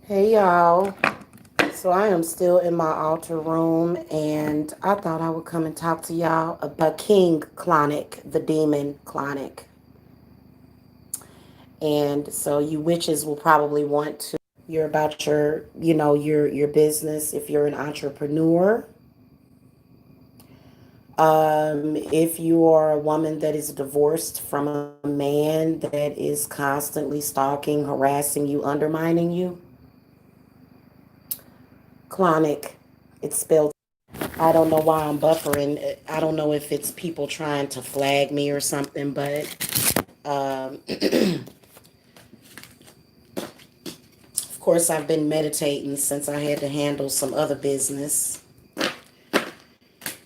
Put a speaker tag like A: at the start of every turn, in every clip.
A: Hey y'all. So I am still in my altar room and I thought I would come and talk to y'all about King Clonic, the demon Clonic. And so you witches will probably want to hear about your business if you're an entrepreneur. If you are a woman that is divorced from a man that is constantly stalking, harassing you, undermining you, Clonic, it's spelled. I don't know why I'm buffering. I don't know if it's people trying to flag me or something, but of course, I've been meditating since I had to handle some other business.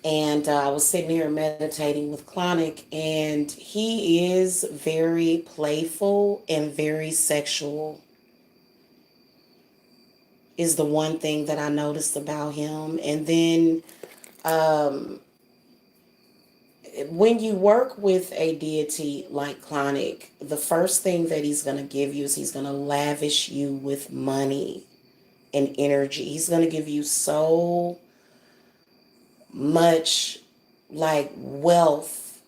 A: And I was sitting here meditating with Clonic, and he is very playful and very sexual, is the one thing that I noticed about him. And then when you work with a deity like Clonic, the first thing that he's going to give you is he's going to lavish you with money and energy. He's going to give you so much like wealth,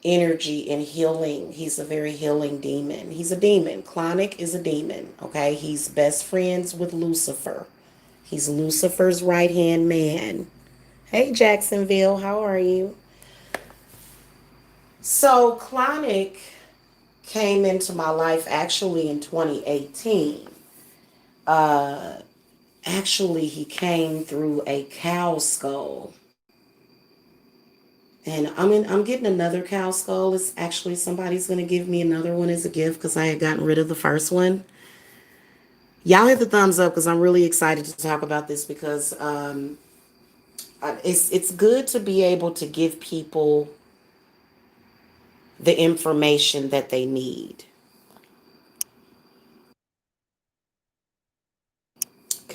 A: energy, and healing. He's a very healing demon. He's a demon. Clonic is a demon. Okay. He's best friends with Lucifer. He's Lucifer's right hand man. Hey, Jacksonville, how are you? So, Clonic came into my life actually in 2018. Uh, Actually, he came through a cow skull. And I'm getting another cow skull. It's actually somebody's gonna give me another one as a gift because I had gotten rid of the first one. Y'all hit the thumbs up because I'm really excited to talk about this because it's good to be able to give people the information that they need.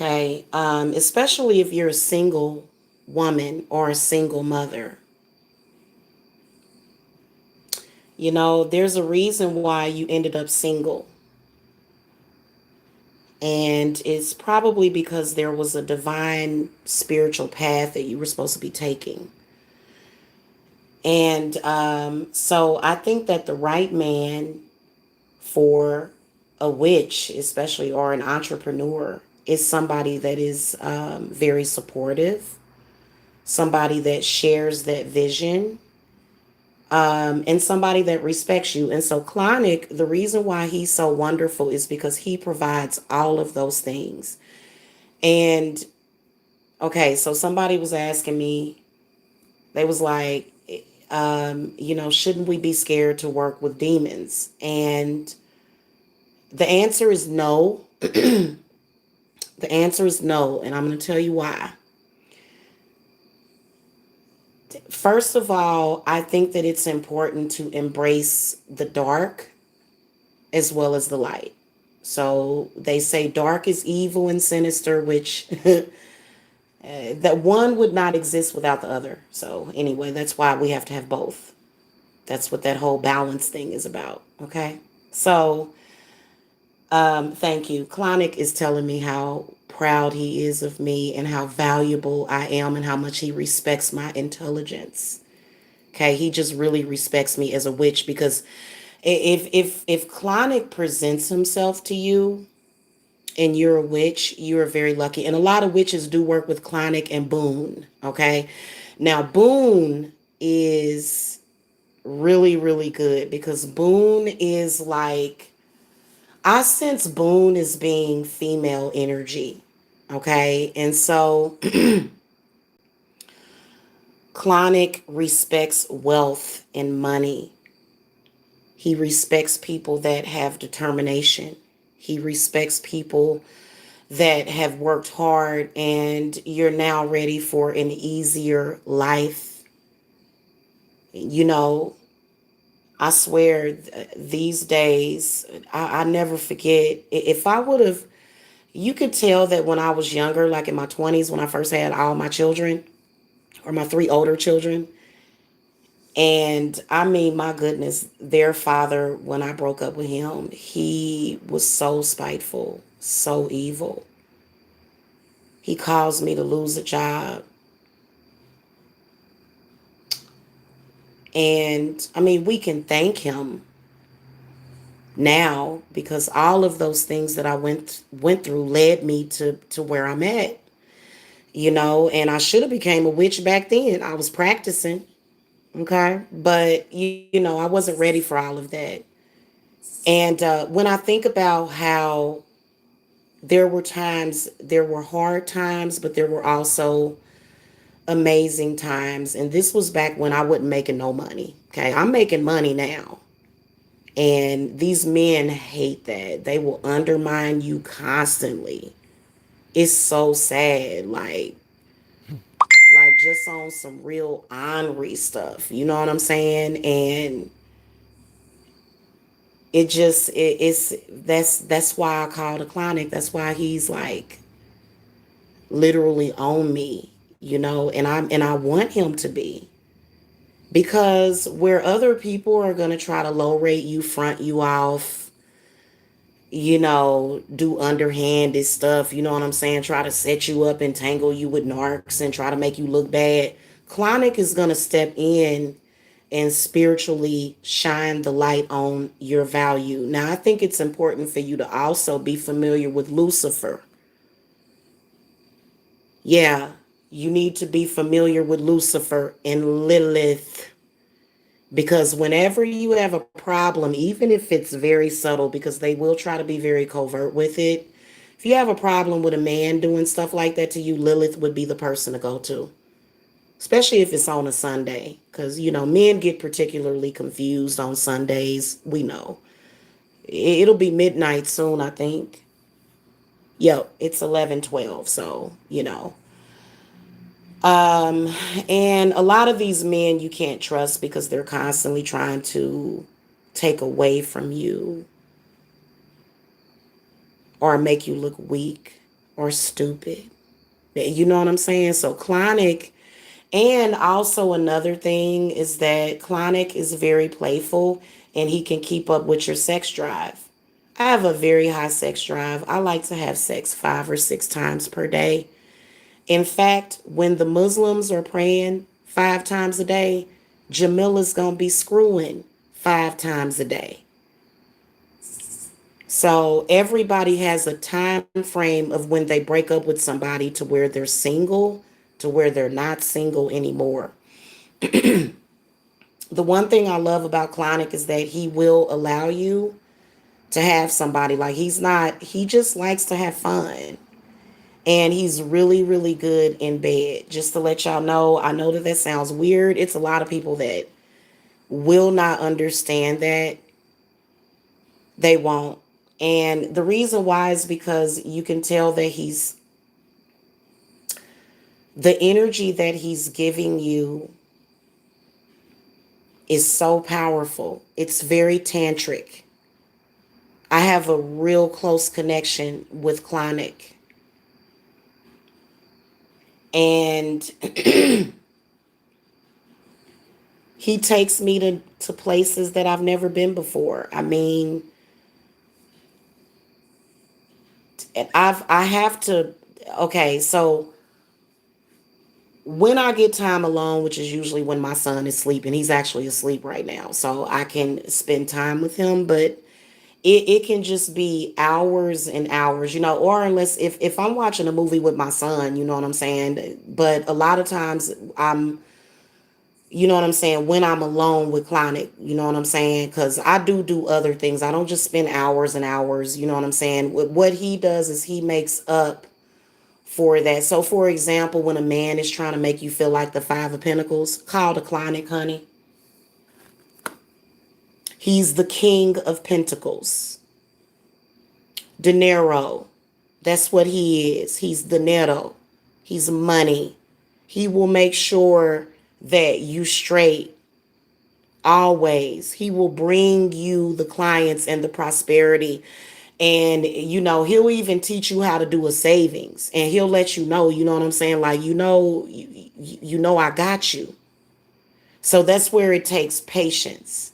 A: Okay, especially if you're a single woman or a single mother. You know, there's a reason why you ended up single. And it's probably because there was a divine spiritual path that you were supposed to be taking. And so I think that the right man for a witch, especially, or an entrepreneur, is somebody that is very supportive, somebody that shares that vision, and somebody that respects you. And so, Clonic, the reason why he's so wonderful is because he provides all of those things. And okay, so somebody was asking me, they was like, shouldn't we be scared to work with demons? And the answer is no. The answer is no, and I'm going to tell you why. First of all, I think that it's important to embrace the dark as well as the light. So they say dark is evil and sinister, which that one would not exist without the other. So anyway, that's why we have to have both. That's what that whole balance thing is about. Okay. So thank you. Clonic is telling me how proud he is of me and how valuable I am and how much he respects my intelligence. Okay, he just really respects me as a witch because if Clonic presents himself to you and you're a witch, you're very lucky. And a lot of witches do work with Clonic and Boone. Okay, now Boone is really really good because Boone is like, I sense Boone as being female energy. Okay, and so Clonic respects wealth and money. He respects people that have determination. He respects people that have worked hard and you're now ready for an easier life. You know, I swear these days, I never forget. If I would have, you could tell that when I was younger, like in my 20s, when I first had all my children or my three older children, And I mean, my goodness, their father, when I broke up with him, he was so spiteful, so evil. He caused me to lose a job. And I mean, we can thank him now because all of those things that I went through led me to where I'm at, and I should have became a witch back then. I was practicing, okay? But I wasn't ready for all of that. And when I think about how there were hard times, but there were also amazing times. And this was back when I wasn't making no money. Okay. I'm making money now. And these men hate that. They will undermine you constantly. It's so sad. Like just on some real ornery stuff. You know what I'm saying? And it's that's why I call the Clonic. That's why he's like literally on me, and I want him to be. Because where other people are going to try to low rate you, front you off, do underhanded stuff, you know what I'm saying? Try to set you up and tangle you with narcs and try to make you look bad. Clonic is going to step in and spiritually shine the light on your value. Now, I think it's important for you to also be familiar with Lucifer. Yeah, you need to be familiar with Lucifer and Lilith. Because whenever you have a problem, even if it's very subtle, because they will try to be very covert with it, if you have a problem with a man doing stuff like that to you, Lilith would be the person to go to, especially if it's on a Sunday. Because, men get particularly confused on Sundays. We know. It'll be midnight soon, I think. Yep, it's 11:12. So, Um, and a lot of these men you can't trust because they're constantly trying to take away from you or make you look weak or stupid. You know what I'm saying? So Clonic, and also another thing is that Clonic is very playful and he can keep up with your sex drive. I have a very high sex drive. I like to have sex 5 or 6 times per day. In fact, when the Muslims are praying 5 times a day, Jamila's going to be screwing 5 times a day. So everybody has a time frame of when they break up with somebody to where they're single, to where they're not single anymore. The one thing I love about Clonic is that he will allow you to have somebody. Like he just likes to have fun. And he's really, really good in bed. Just to let y'all know, I know that that sounds weird. It's a lot of people that will not understand that. They won't. And the reason why is because you can tell that the energy that he's giving you is so powerful. It's very tantric. I have a real close connection with Clonic. And he takes me to places that I've never been before. I mean, I have to. Okay, so when I get time alone, which is usually when my son is sleeping, he's actually asleep right now, so I can spend time with him. But it can just be hours and hours, or unless if I'm watching a movie with my son, you know what I'm saying. But a lot of times you know what I'm saying, when I'm alone with Clonic, you know what I'm saying? Because I do other things. I don't just spend hours and hours, you know what I'm saying? What he does is he makes up for that. So, for example, when a man is trying to make you feel like the Five of Pentacles, call the Clonic, honey. He's the King of Pentacles. Dinero. That's what he is. He's dinero. He's money. He will make sure that you straight always. He will bring you the clients and the prosperity. And he'll even teach you how to do a savings, and he'll let you know, you know what I'm saying, like, I got you. So that's where it takes patience,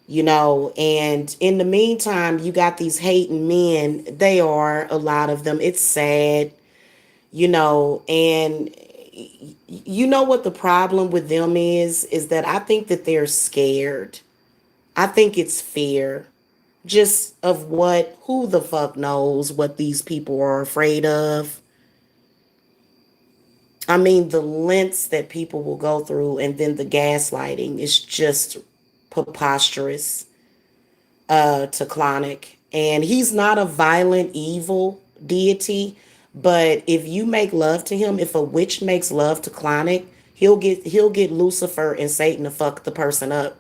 A: and in the meantime, you got these hating men. They are a lot of them. It's sad, and you know what the problem with them is that I think that they're scared. I think it's fear just of who the fuck knows what these people are afraid of. I mean, the lengths that people will go through, and then the gaslighting is just preposterous to Clonic. And he's not a violent, evil deity, but if you make love to him, if a witch makes love to Clonic, he'll get Lucifer and Satan to fuck the person up.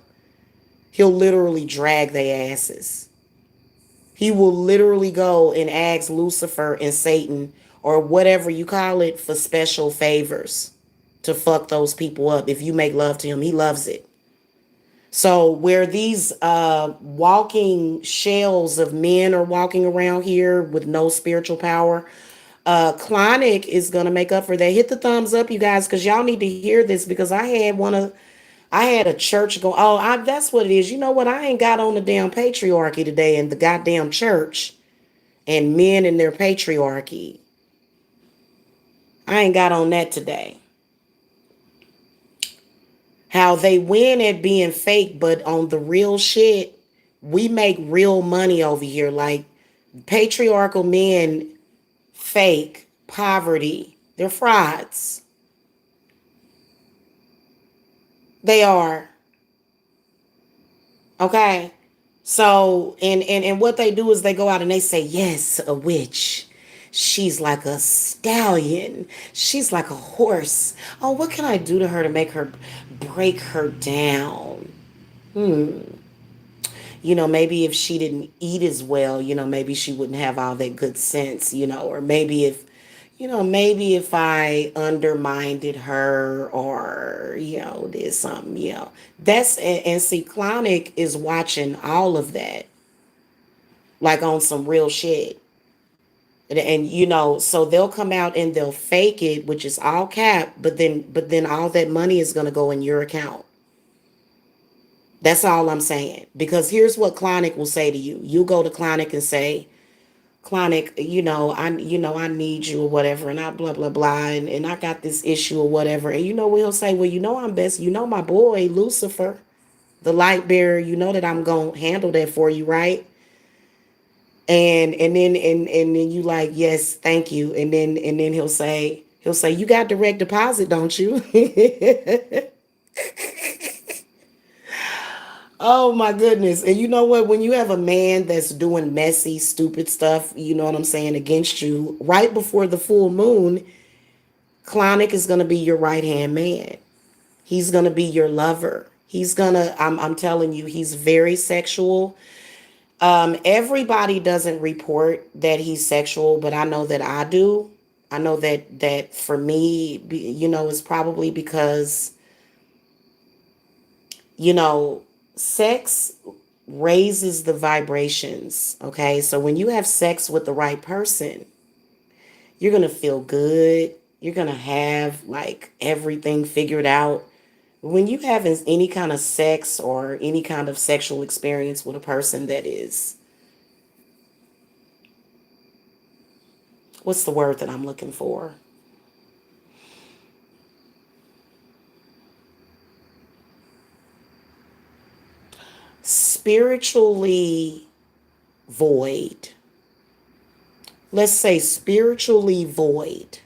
A: He'll literally drag their asses. He will literally go and ask Lucifer and Satan or whatever you call it for special favors to fuck those people up. If you make love to him, he loves it. So where these walking shells of men are walking around here with no spiritual power, Clonic is gonna make up for that. Hit the thumbs up, you guys, because y'all need to hear this. Because I had a church go. Oh, that's what it is. You know what? I ain't got on the damn patriarchy today and the goddamn church and men and their patriarchy. I ain't got on that today. How they win at being fake, but on the real shit, we make real money over here. Like patriarchal men fake poverty. They're frauds. They are. Okay. So and what they do is they go out and they say, yes, a witch. She's like a stallion. She's like a horse. Oh, what can I do to her to make her break her down? Hmm. Maybe if she didn't eat as well, maybe she wouldn't have all that good sense, or maybe if I undermined her or, did something, and see, Clonic is watching all of that, like on some real shit. And so they'll come out and they'll fake it, which is all cap, but then all that money is going to go in your account. That's all I'm saying. Because here's what Clonic will say to you. You go to Clonic and say, Clonic, I need you or whatever, and I blah blah blah, and I got this issue or whatever. And you know what he'll say? Well, I'm best, my boy, Lucifer, the light bearer, that I'm gonna handle that for you, right? And then you like, yes, thank you. And then he'll say, you got direct deposit, don't you? Oh my goodness. And you know what? When you have a man that's doing messy, stupid stuff, you know what I'm saying, against you, right before the full moon, Clonic is going to be your right hand man. He's going to be your lover. I'm telling you, he's very sexual. Everybody doesn't report that he's sexual, but I know that I do. I know that for me, it's probably because, you know, sex raises the vibrations. Okay. So when you have sex with the right person, you're going to feel good. You're going to have like everything figured out. When you have any kind of sex or any kind of sexual experience with a person that is, what's the word that I'm looking for? Spiritually void. Let's say spiritually void.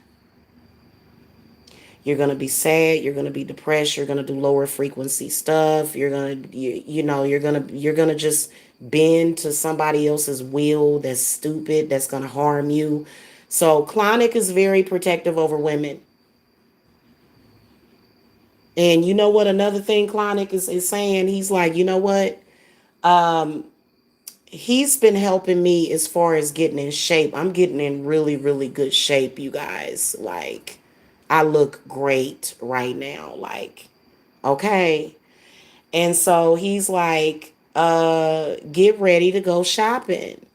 A: You're going to be sad, you're going to be depressed, you're going to do lower frequency stuff, you're going to just bend to somebody else's will that's stupid, that's going to harm you. So Clonic is very protective over women. And you know what another thing Clonic is saying? He's like, you know what? Um, he's been helping me as far as getting in shape. I'm getting in really, really good shape, you guys. Like, I look great right now. Like, okay. And so he's like, get ready to go shopping.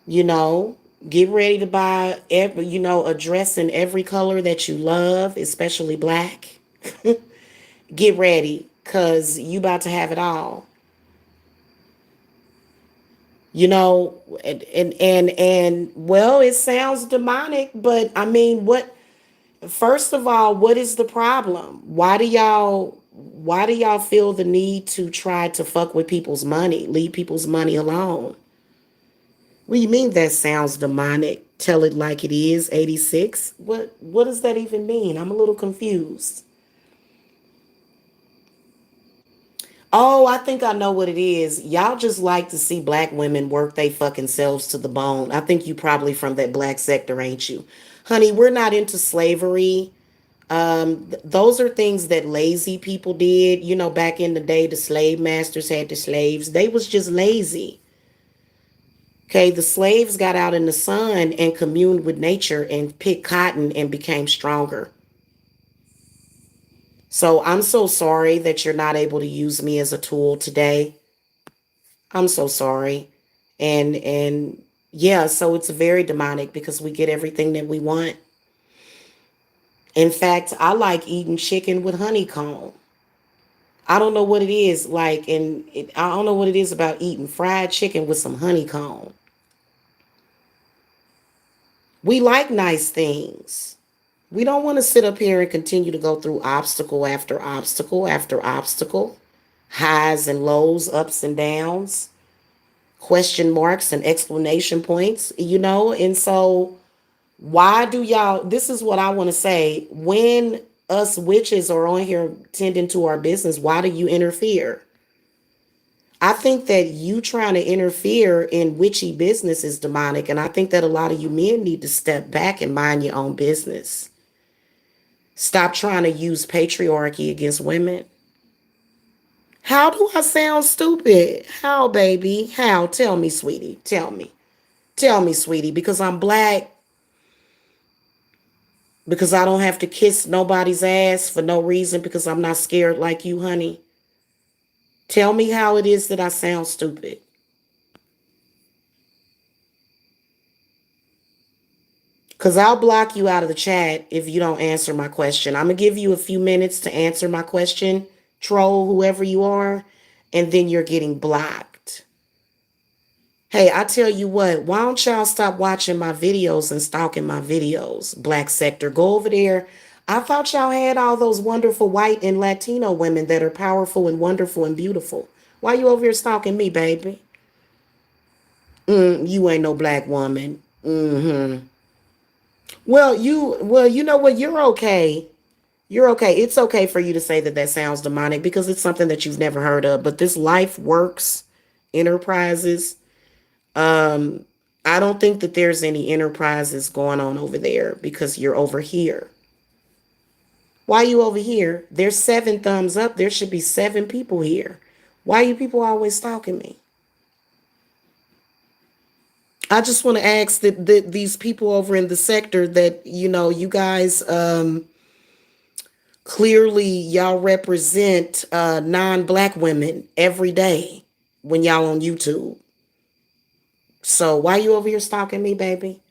A: You know, get ready to buy a dress in every color that you love, especially black. Get ready, cause you about to have it all. You know, and well, it sounds demonic, but I mean, what first of all, what is the problem? Why do y'all feel the need to try to fuck with people's money? Leave people's money alone. What do you mean that sounds demonic? Tell it like it is, 86? What does that even mean? I'm a little confused. Oh, I think I know what it is. Y'all just like to see black women work they fucking selves to the bone. I think you probably from that black sector, ain't you? Honey, we're not into slavery. Those are things that lazy people did. You know, back in the day, the slave masters had the slaves. They was just lazy. Okay, the slaves got out in the sun and communed with nature and picked cotton and became stronger. So I'm so sorry that you're not able to use me as a tool today. I'm so sorry. And yeah, so it's very demonic because we get everything that we want. In fact, I like eating chicken with honeycomb. I don't know what it is like, I don't know what it is about eating fried chicken with some honeycomb. We like nice things. We don't want to sit up here and continue to go through obstacle after obstacle after obstacle, highs and lows, ups and downs, question marks and explanation points, you know? And so, why do y'all, this is what I want to say. When us witches are on here tending to our business, why do you interfere? I think that you trying to interfere in witchy business is demonic. And I think that a lot of you men need to step back and mind your own business. Stop trying to use patriarchy against women. How do I sound stupid? How, baby? How? Tell me, sweetie. Tell me. Tell me, sweetie, because I'm black, because I don't have to kiss nobody's ass for no reason, because I'm not scared like you, honey. Tell me how it is that I sound stupid. Because I'll block you out of the chat if you don't answer my question. I'm going to give you a few minutes to answer my question, troll, whoever you are, and then you're getting blocked. Hey, I tell you what, why don't y'all stop watching my videos and stalking my videos, Black Sector? Go over there. I thought y'all had all those wonderful white and Latino women that are powerful and wonderful and beautiful. Why you over here stalking me, baby? You ain't no black woman. Mm-hmm. Well, you know what? You're okay. You're okay. It's okay for you to say that that sounds demonic because it's something that you've never heard of. But this Life Works Enterprises, um, I don't think that there's any enterprises going on over there because you're over here. Why are you over here? There's 7 thumbs up. There should be 7 people here. Why are you people always stalking me? I just want to ask that these people over in the sector that, you know, you guys, clearly y'all represent non-black women every day when y'all on YouTube. So why you over here stalking me, baby?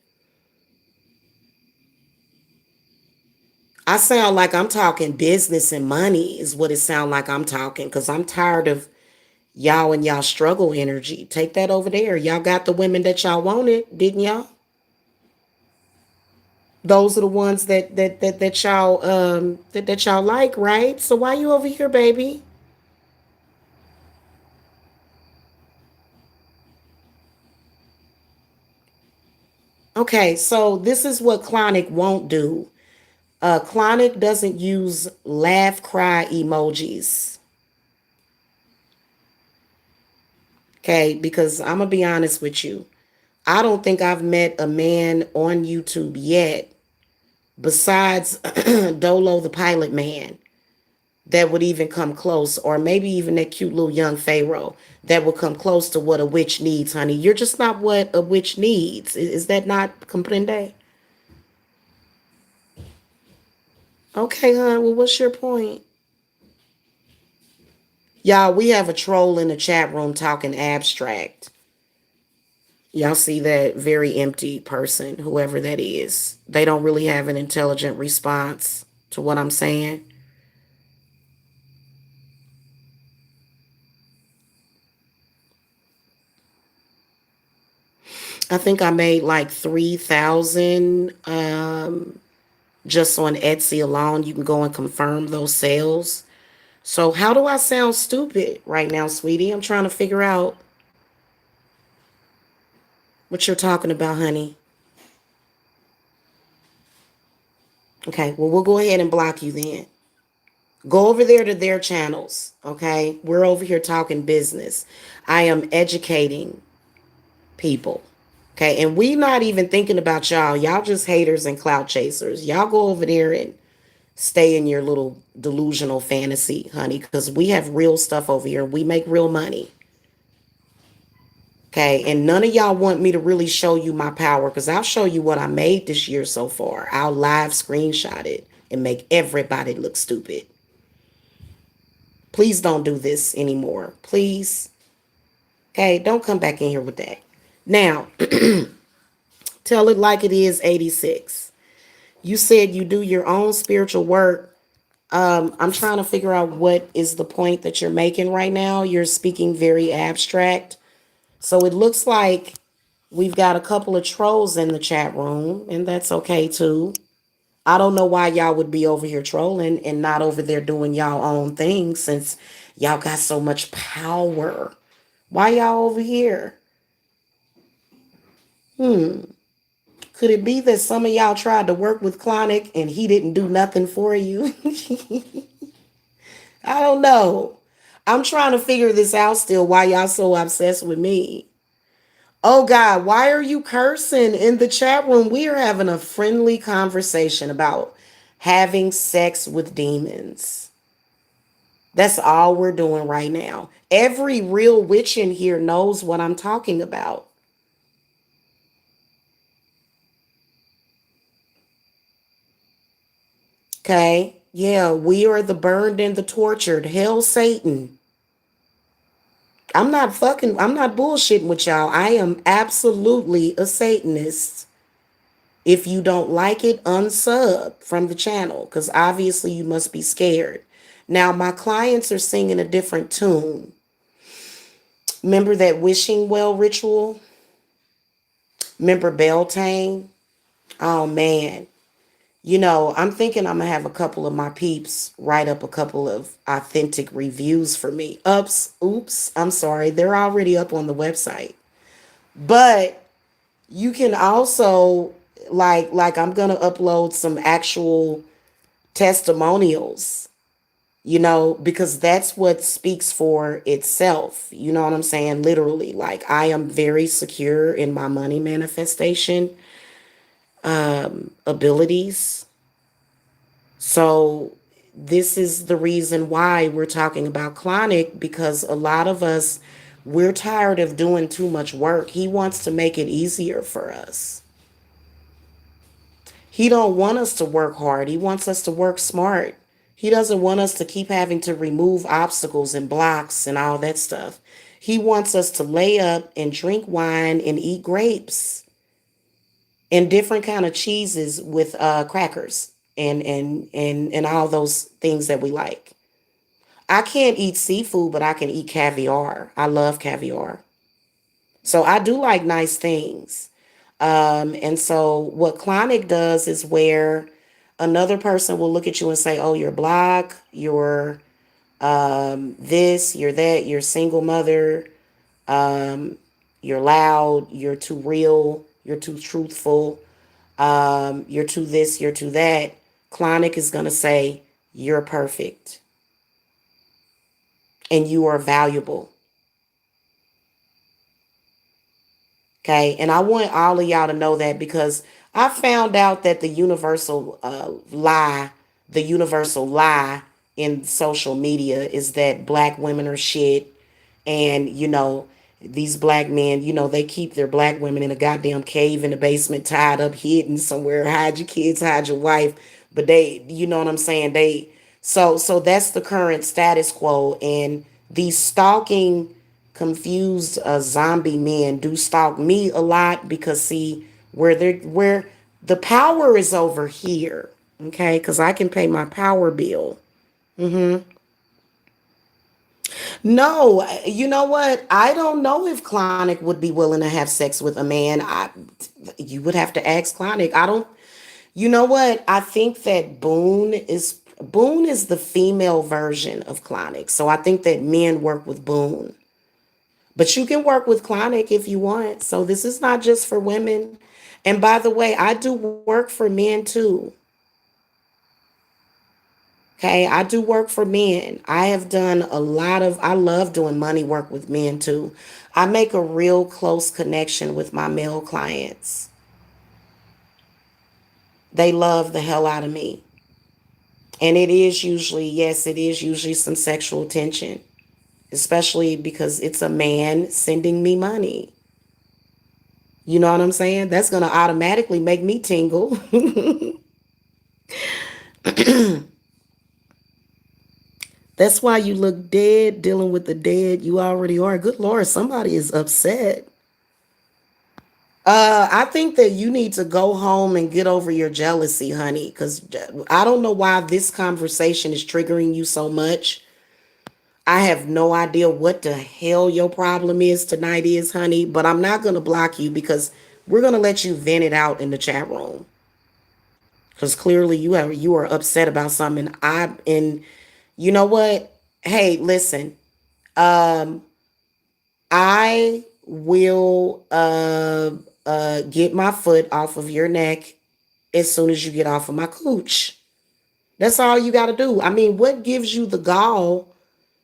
A: I sound like I'm talking business and money is what it sound like I'm talking, because I'm tired of y'all and y'all struggle energy. Take that over there. Y'all got the women that y'all wanted, didn't y'all? Those are the ones that y'all like, right? So why you over here, baby? Okay, so this is what Clonic won't do. Clonic doesn't use laugh cry emojis. Okay, because I'm gonna be honest with you. I don't think I've met a man on YouTube yet, besides Dolo the Pilot Man, that would even come close, or maybe even that cute little young Pharaoh that would come close to what a witch needs, honey. You're just not what a witch needs. Is that not comprende? Okay, hon. Well, what's your point? Y'all, we have a troll in the chat room talking abstract. Y'all see that very empty person, whoever that is. They don't really have an intelligent response to what I'm saying. I think I made like 3,000 just on Etsy alone. You can go and confirm those sales. So how do I sound stupid right now, sweetie? I'm trying to figure out what you're talking about, honey. Okay, well, we'll go ahead and block you then. Go over there to their channels, okay? We're over here talking business. I am educating people, okay? And we not even thinking about y'all. Y'all just haters and clout chasers. Y'all go over there and stay in your little delusional fantasy, honey, because we have real stuff over here. We make real money. Okay, and none of y'all want me to really show you my power because I'll show you what I made this year so far. I'll live screenshot it and make everybody look stupid. Please don't do this anymore. Please. Okay, don't come back in here with that. Now, tell it like it is 86. You said you do your own spiritual work. I'm trying to figure out what is the point that you're making right now. You're speaking very abstract. So it looks like we've got a couple of trolls in the chat room, and that's okay too. I don't know why y'all would be over here trolling and not over there doing y'all own thing since y'all got so much power. Why y'all over here? Could it be that some of y'all tried to work with Clonic and he didn't do nothing for you? I don't know. I'm trying to figure this out still. Why y'all so obsessed with me? Oh God, why are you cursing in the chat room? We are having a friendly conversation about having sex with demons. That's all we're doing right now. Every real witch in here knows what I'm talking about. Okay? Yeah, we are the burned and the tortured. Hell, Satan. I'm not bullshitting with y'all. I am absolutely a Satanist. If you don't like it, unsub from the channel because obviously you must be scared. Now, my clients are singing a different tune. Remember that wishing well ritual? Remember Beltane? Oh man. I'm thinking I'm gonna have a couple of my peeps write up a couple of authentic reviews for me. Oops, I'm sorry. They're already up on the website. But you can also like I'm gonna upload some actual testimonials, because that's what speaks for itself. You know what I'm saying? Literally, like I am very secure in my money manifestation abilities. So this is the reason why we're talking about Clonic, because a lot of us, we're tired of doing too much work. He wants to make it easier for us. He don't want us to work hard. He wants us to work smart. He doesn't want us to keep having to remove obstacles and blocks and all that stuff. He wants us to lay up and drink wine and eat grapes and different kind of cheeses with crackers and all those things that we like. I can't eat seafood, but I can eat caviar. I love caviar. So I do like nice things. And so what Clonic does is where another person will look at you and say, oh, you're black, you're this, you're that, you're a single mother, you're loud, you're too real, you're too truthful, you're too this, you're too that. Clonic is going to say, you're perfect and you are valuable. Okay. And I want all of y'all to know that because I found out that the universal lie in social media is that black women are shit. And, these black men, they keep their black women in a goddamn cave in the basement, tied up, hidden somewhere. Hide your kids, hide your wife. But they, you know what I'm saying? So that's the current status quo. And these stalking, confused zombie men do stalk me a lot because see where the power is over here. Okay, because I can pay my power bill. No, you know what? I don't know if Clonic would be willing to have sex with a man. You would have to ask Clonic. I don't. You know what? I think that Boone is the female version of Clonic. So I think that men work with Boone. But you can work with Clonic if you want. So this is not just for women. And by the way, I do work for men too. Okay, I do work for men. I have done I love doing money work with men too. I make a real close connection with my male clients. They love the hell out of me. And it is usually, yes, it is usually some sexual tension, especially because it's a man sending me money. You know what I'm saying? That's going to automatically make me tingle. That's why you look dead dealing with the dead you already are. Good Lord, somebody is upset. I think that you need to go home and get over your jealousy, honey, because I don't know why this conversation is triggering you so much. I have no idea what the hell your problem is tonight is, honey, but I'm not going to block you because we're going to let you vent it out in the chat room. Because clearly you are upset about something. And you know what? Hey, listen. Um I will get my foot off of your neck as soon as you get off of my cooch. That's all you got to do. I mean, what gives you the gall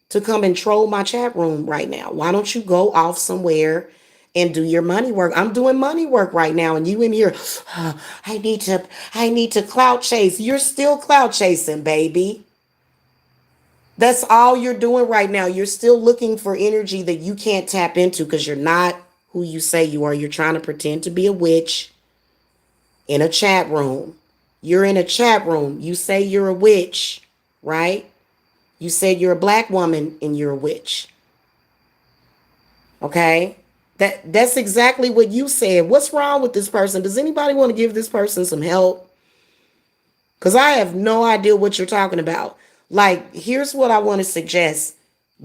A: to come and troll my chat room right now? Why don't you go off somewhere and do your money work? I'm doing money work right now, and you in here, "Oh, I need to clout chase." You're still clout chasing, baby. That's all you're doing right now. You're still looking for energy that you can't tap into because you're not who you say you are. You're trying to pretend to be a witch in a chat room. You're in a chat room. You say you're a witch, right? You said you're a black woman and you're a witch. Okay? That's exactly what you said. What's wrong with this person? Does anybody want to give this person some help? Cuz I have no idea what you're talking about. Like, here's what I want to suggest.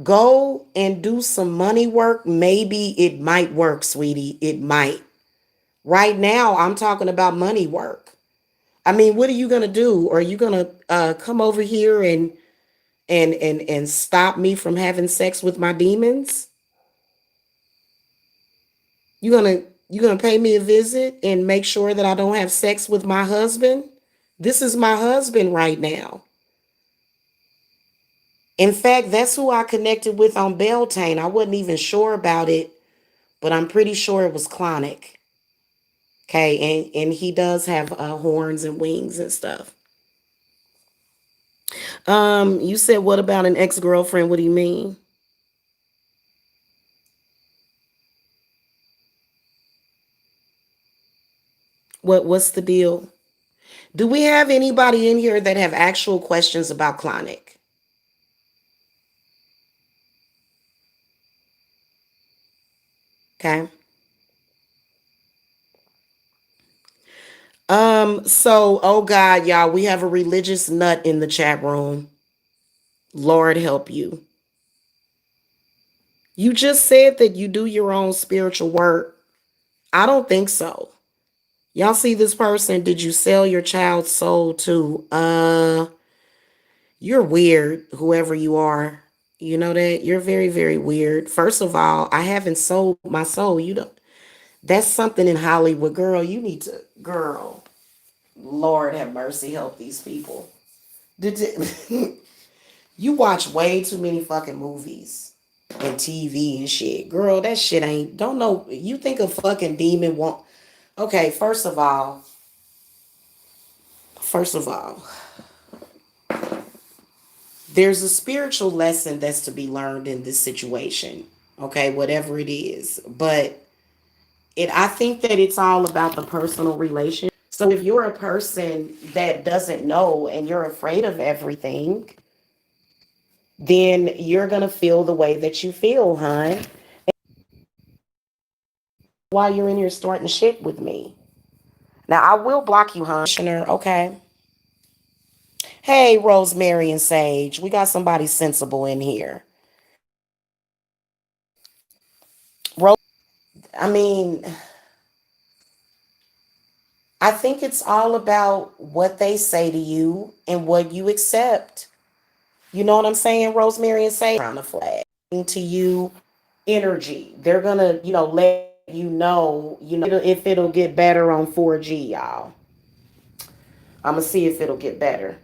A: Go and do some money work. Maybe it might work, sweetie. It might. Right now, I'm talking about money work. I mean, what are you gonna do? Are you gonna come over here and stop me from having sex with my demons? You gonna you gonna pay me a visit and make sure that I don't have sex with my husband? This is my husband right now. In fact, that's who I connected with on Beltane. I wasn't even sure about it, but I'm pretty sure it was Clonic. Okay, and he does have horns and wings and stuff. You said what about an ex-girlfriend? What do you mean? What's the deal? Do we have anybody in here that have actual questions about Clonic? Okay. So oh God, y'all, we have a religious nut in the chat room. Lord help you. You just said that you do your own spiritual work. I don't think so. Y'all see this person? Did you sell your child's soul to? You're weird, whoever you are. You know that? You're very, very weird. First of all, I haven't sold my soul. You don't. That's something in Hollywood, girl. You need to, girl. Lord have mercy, help these people. Did you watch way too many fucking movies and TV and shit, girl? That shit ain't. Don't know. You think a fucking demon won't? Okay, first of all, there's a spiritual lesson that's to be learned in this situation. Okay, whatever it is, but I think that it's all about the personal relationship. So if you're a person that doesn't know and you're afraid of everything, then you're gonna feel the way that you feel, hon. While you're in here starting shit with me. Now I will block you, hon. Okay. Hey, Rosemary and Sage, we got somebody sensible in here. I mean, I think it's all about what they say to you and what you accept. You know what I'm saying, Rosemary and Sage? Around the flag to you energy. They're gonna, let if it'll get better on 4G, y'all. I'm gonna see if it'll get better.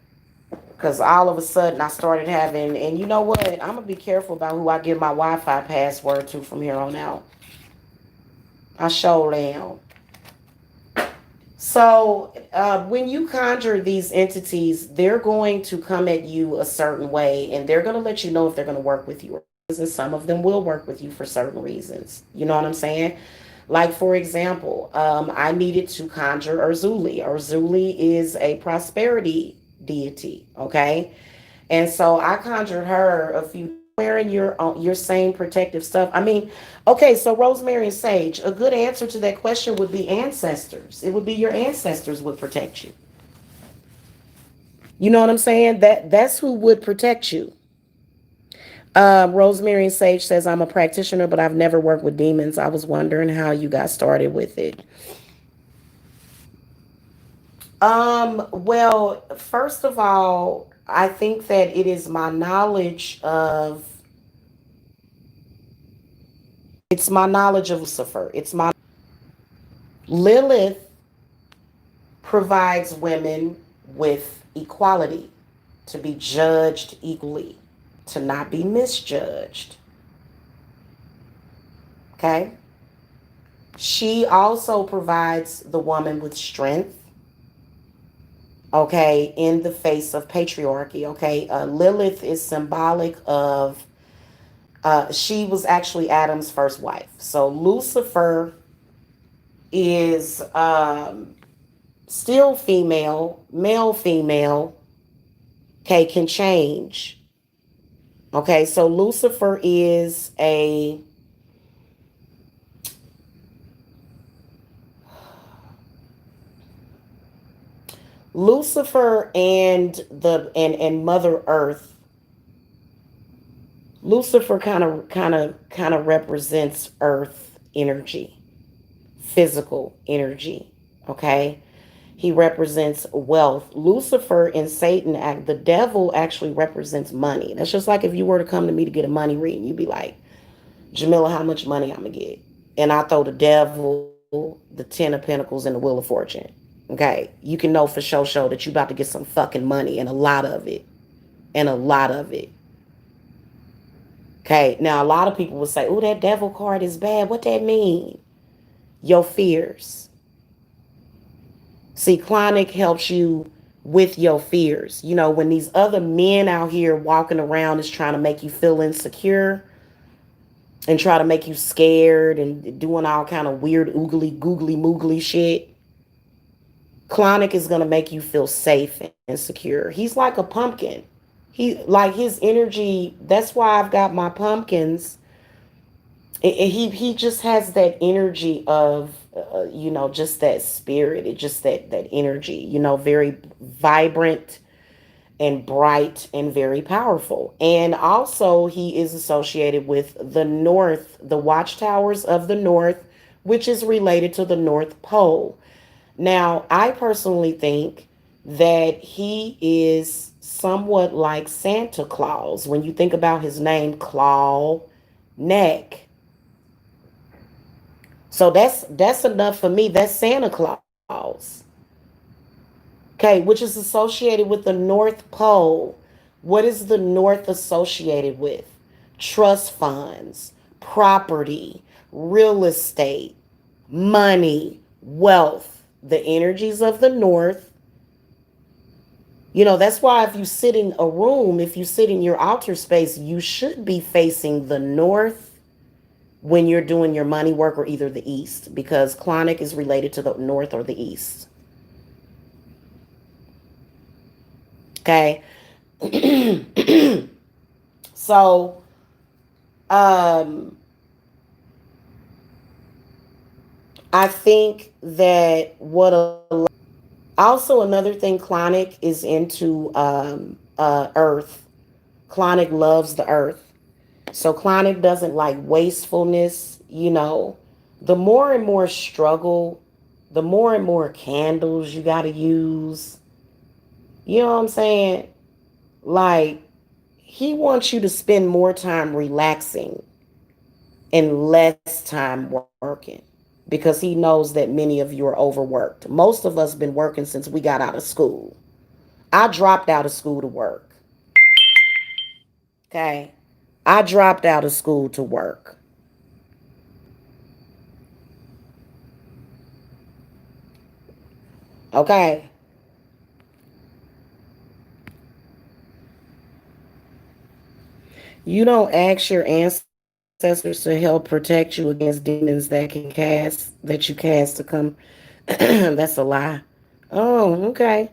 A: Cause all of a sudden I started having, and you know what? I'm gonna be careful about who I give my Wi-Fi password to from here on out. I sure am. So when you conjure these entities, they're going to come at you a certain way, and they're going to let you know if they're going to work with you. And some of them will work with you for certain reasons. You know what I'm saying? Like, for example, I needed to conjure Urzuli. Urzuli is a prosperity deity, okay? And so I conjured her a few wearing your same protective stuff. I mean, okay, so Rosemary and Sage, a good answer to that question would be ancestors. It would be your ancestors would protect you. You know what I'm saying? That's who would protect you. Rosemary and Sage says, I'm a practitioner, but I've never worked with demons. I was wondering how you got started with it. Well, first of all, I think that it is my knowledge of Lucifer. It's my Lilith provides women with equality, to be judged equally, to not be misjudged. Okay? She also provides the woman with strength, okay, in the face of patriarchy. Okay? Lilith is symbolic of, she was actually Adam's first wife. So Lucifer is still female, male, female, okay, can change. Okay, so Lucifer and and Mother Earth. Lucifer kind of represents Earth energy, physical energy. Okay, he represents wealth. Lucifer and Satan, the devil actually represents money. That's just like if you were to come to me to get a money reading, you'd be like, Jamila, how much money I'm gonna get? And I throw the devil, the 10 of Pentacles, and the Wheel of Fortune. Okay, you can know for sure that you about to get some fucking money and a lot of it, and a lot of it. Okay, now a lot of people will say, "Oh, that devil card is bad." What that mean? Your fears. See, Clonic helps you with your fears. You know, when these other men out here walking around is trying to make you feel insecure and try to make you scared and doing all kind of weird oogly googly moogly shit, Clonic is going to make you feel safe and secure. He's like a pumpkin. He like his energy. That's why I've got my pumpkins. He just has that energy of just that spirit. It just that energy. Very vibrant and bright and very powerful. And also he is associated with the North, the watchtowers of the North, which is related to the North Pole. Now, I personally think that he is somewhat like Santa Claus. When you think about his name, Clauneck. So that's enough for me. That's Santa Claus. Okay, which is associated with the North Pole. What is the North associated with? Trust funds, property, real estate, money, wealth, the energies of the North. That's why if you sit in a room, if you sit in your altar space, you should be facing the North when you're doing your money work, or either the East, because Clonic is related to the North or the East. Okay. So, I think that also another thing, Clonic is into Earth. Clonic loves the Earth. So Clonic doesn't like wastefulness, The more and more struggle, the more and more candles you got to use. You know what I'm saying? Like, he wants you to spend more time relaxing and less time working because he knows that many of you are overworked. Most of us been working since we got out of school. I dropped out of school to work. Okay? I dropped out of school to work. Okay? You don't ask your ancestors to help protect you against demons that you cast to come. That's a lie. Oh, okay.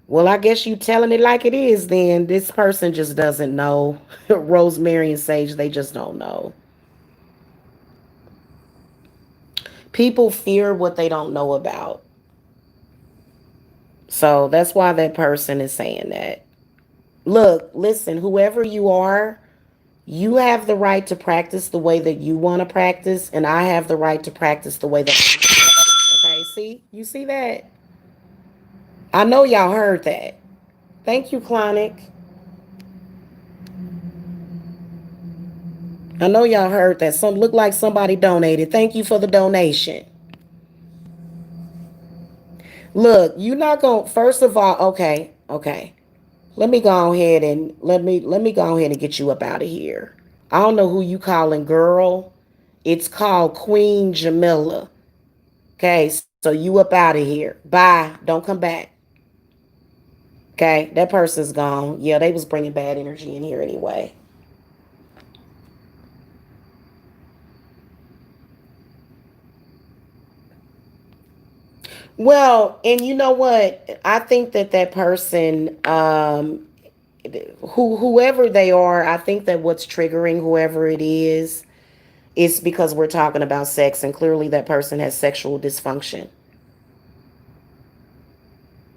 A: Well, I guess you telling it like it is then. This person just doesn't know. Rosemary and Sage, they just don't know. People fear what they don't know about. So that's why that person is saying that. Look, listen, whoever you are, you have the right to practice the way that you want to practice, and I have the right to practice the way that I practice. Okay, see? You see that? I know y'all heard that. Thank you, Clonic. I know y'all heard that. Some look like somebody donated. Thank you for the donation. Look, you're not gonna. First of all, okay, okay. Let me go ahead and let me go ahead and get you up out of here. I don't know who you calling girl. It's called Queen Jamila. Okay, so you up out of here. Bye. Don't come back. Okay, that person's gone. Yeah, they was bringing bad energy in here anyway. Well, and you know what? I think that that person, whoever they are, I think that what's triggering whoever it is because we're talking about sex, and clearly that person has sexual dysfunction.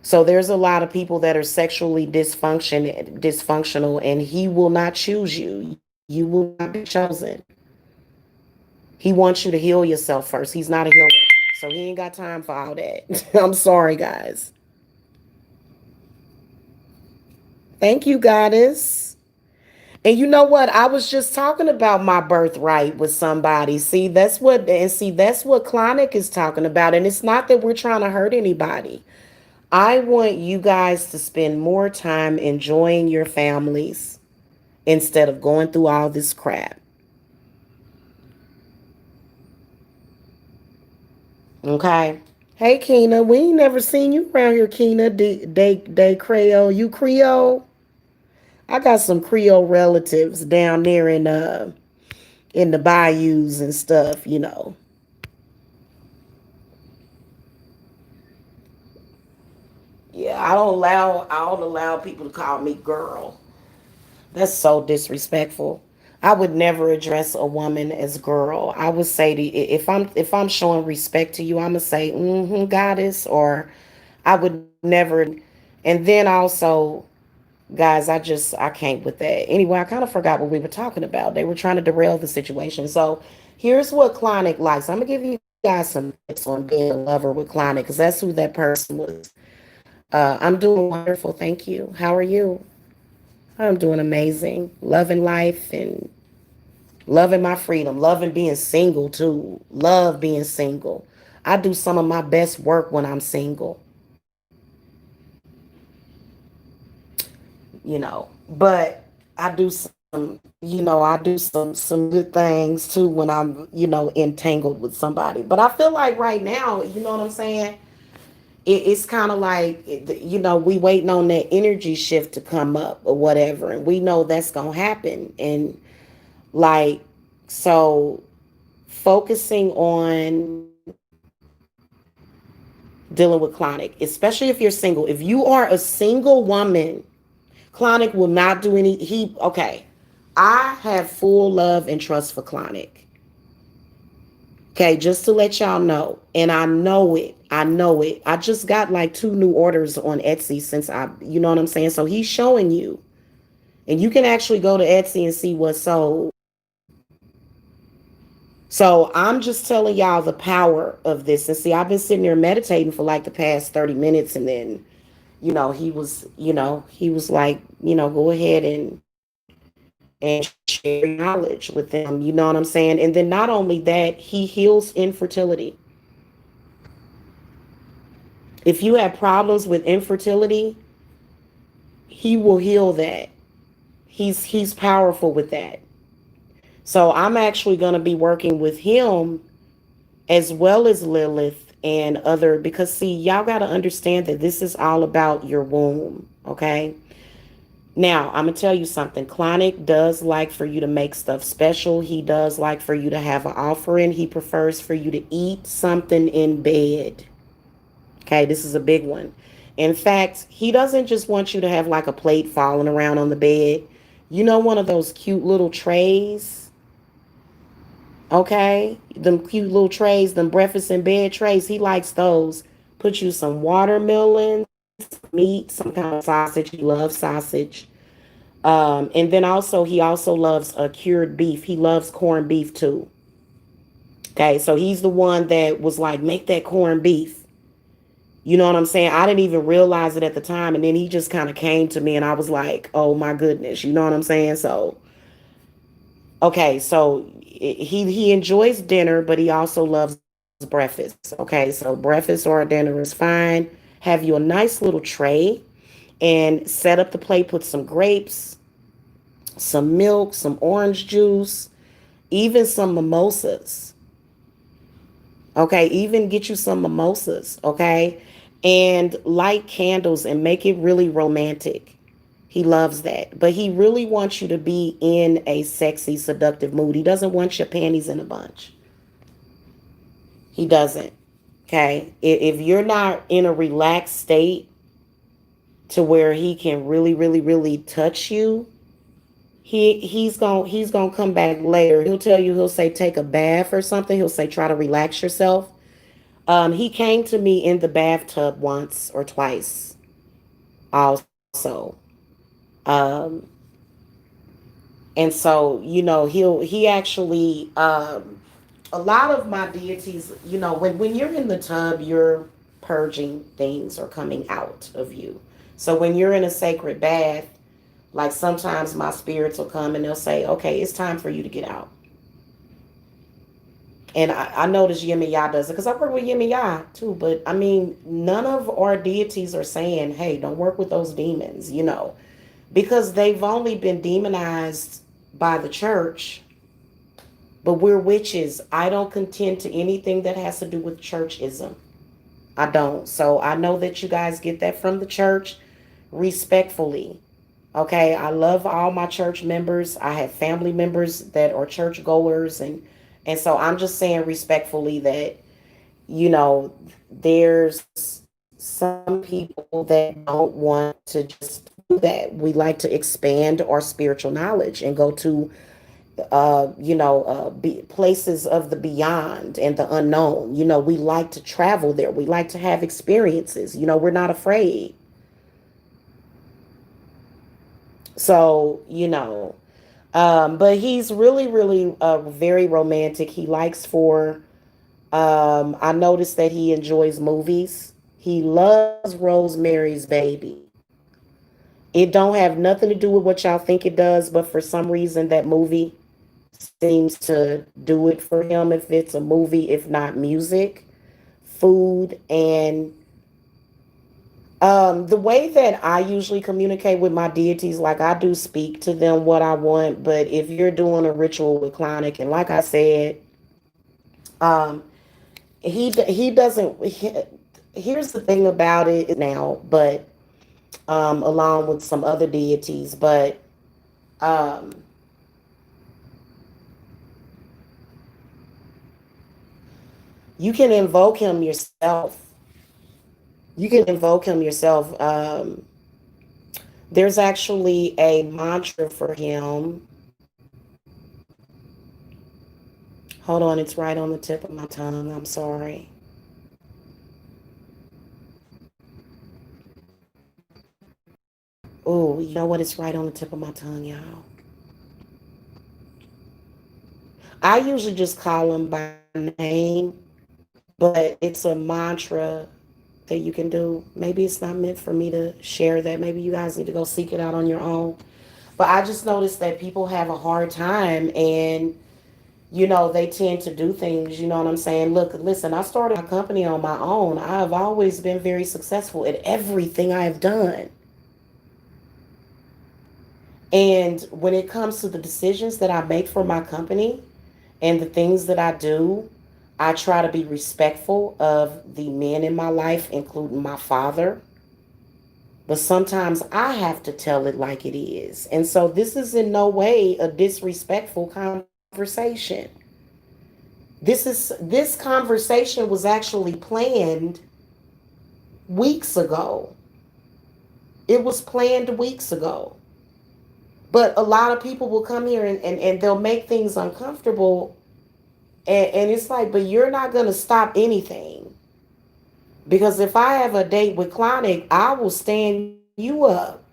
A: So there's a lot of people that are sexually dysfunctional, and he will not choose you. You will not be chosen. He wants you to heal yourself first. He's not a healer. So he ain't got time for all that. I'm sorry, guys. Thank you, goddess. And you know what? I was just talking about my birthright with somebody. See, that's what Clonic is talking about. And it's not that we're trying to hurt anybody. I want you guys to spend more time enjoying your families instead of going through all this crap. Okay? Hey, Keena, we ain't never seen you around here, Keena. Day Creole. You Creole? I got some Creole relatives down there in the bayous and stuff, you know. Yeah, I don't allow people to call me girl. That's so disrespectful. I would never address a woman as girl. I would say to if I'm showing respect to you, I'm gonna say goddess, or I would never. And then also, guys, I can't with that. Anyway, I kind of forgot what we were talking about. They were trying to derail the situation. So here's what Clonic likes. I'm gonna give you guys some tips on being a lover with Clonic because that's who that person was. I'm doing wonderful, thank you. How are you? I'm doing amazing. Loving life and loving my freedom. Loving being single too. Love being single. I do some of my best work when I'm single, But I do I do some good things too when I'm, entangled with somebody. But I feel like right now, you know what I'm saying? It's kind of like, we waiting on that energy shift to come up or whatever, and we know that's gonna happen. And like, so focusing on dealing with Clonic, especially if you're single. If you are a single woman, Clonic will not do any. Okay. I have full love and trust for Clonic. Okay, just to let y'all know. And I know it. I know it. I just got like 2 new orders on Etsy since you know what I'm saying? So he's showing you. And you can actually go to Etsy and see what's sold. So I'm just telling y'all the power of this. And see, I've been sitting there meditating for like the past 30 minutes. And then, he was like, go ahead and share your knowledge with them. You know what I'm saying? And then not only that, he heals infertility. If you have problems with infertility, he will heal that. He's powerful with that. So I'm actually going to be working with him as well as Lilith and other, because see, y'all got to understand that this is all about your womb, okay? Now, I'm going to tell you something. Clonic does like for you to make stuff special. He does like for you to have an offering. He prefers for you to eat something in bed. Okay, this is a big one. In fact, he doesn't just want you to have like a plate falling around on the bed. You know, one of those cute little trays. Okay, them cute little trays, them breakfast in bed trays. He likes those. Put you some watermelon, meat, some kind of sausage. He loves sausage. And then also, he also loves cured beef. He loves corned beef too. Okay, so he's the one that was like, make that corned beef. You know what I'm saying? I didn't even realize it at the time. And then he just kind of came to me and I was like, oh my goodness. You know what I'm saying? So, okay. So he enjoys dinner, but he also loves breakfast. Okay. So breakfast or dinner is fine. Have you a nice little tray and set up the plate, put some grapes, some milk, some orange juice, even some mimosas. Okay, even get you some mimosas, okay? And light candles and make it really romantic. He loves that. But he really wants you to be in a sexy, seductive mood. He doesn't want your panties in a bunch. He doesn't. Okay? If you're not in a relaxed state to where he can really, really, really touch you, he's gonna come back later. He'll tell you, he'll say take a bath or something. He'll say try to relax yourself. He came to me in the bathtub once or twice also. Um, and so, he actually, a lot of my deities, when you're in the tub, you're purging things or coming out of you. So when you're in a sacred bath, like sometimes my spirits will come and they'll say, okay, it's time for you to get out. And I notice Yin and Ya does it because I work with Yin and Ya too. But I mean, none of our deities are saying, hey, don't work with those demons, because they've only been demonized by the church. But we're witches. I don't contend to anything that has to do with churchism. I don't. So I know that you guys get that from the church respectfully. Okay. I love all my church members. I have family members that are church goers, and so I'm just saying respectfully that, you know, there's some people that don't want to just do that. We like to expand our spiritual knowledge and go to places of the beyond and the unknown. We like to travel there. We like to have experiences. We're not afraid. So, but he's really, really very romantic. He likes for, I noticed that he enjoys movies. He loves Rosemary's Baby. It don't have nothing to do with what y'all think it does, but for some reason that movie seems to do it for him. If it's a movie, if not music, food, and the way that I usually communicate with my deities, like I do speak to them what I want, but if you're doing a ritual with Clonic, and like I said, um, he doesn't. Here's the thing about it now, but along with some other deities, but um, you can invoke him yourself. You can invoke him yourself. There's actually a mantra for him. Hold on, it's right on the tip of my tongue. I'm sorry. Oh, you know what? It's right on the tip of my tongue, y'all. I usually just call them by name, but it's a mantra that you can do. Maybe it's not meant for me to share that. Maybe you guys need to go seek it out on your own. But I just noticed that people have a hard time, and they tend to do things, you know what I'm saying? Look, listen, I started my company on my own. I have always been very successful at everything I have done. And when it comes to the decisions that I make for my company and the things that I do, I try to be respectful of the men in my life, including my father. But sometimes I have to tell it like it is. And so this is in no way a disrespectful conversation. This conversation was actually planned weeks ago. It was planned weeks ago. But a lot of people will come here and they'll make things uncomfortable. And it's like, but you're not going to stop anything. Because if I have a date with Clonic, I will stand you up.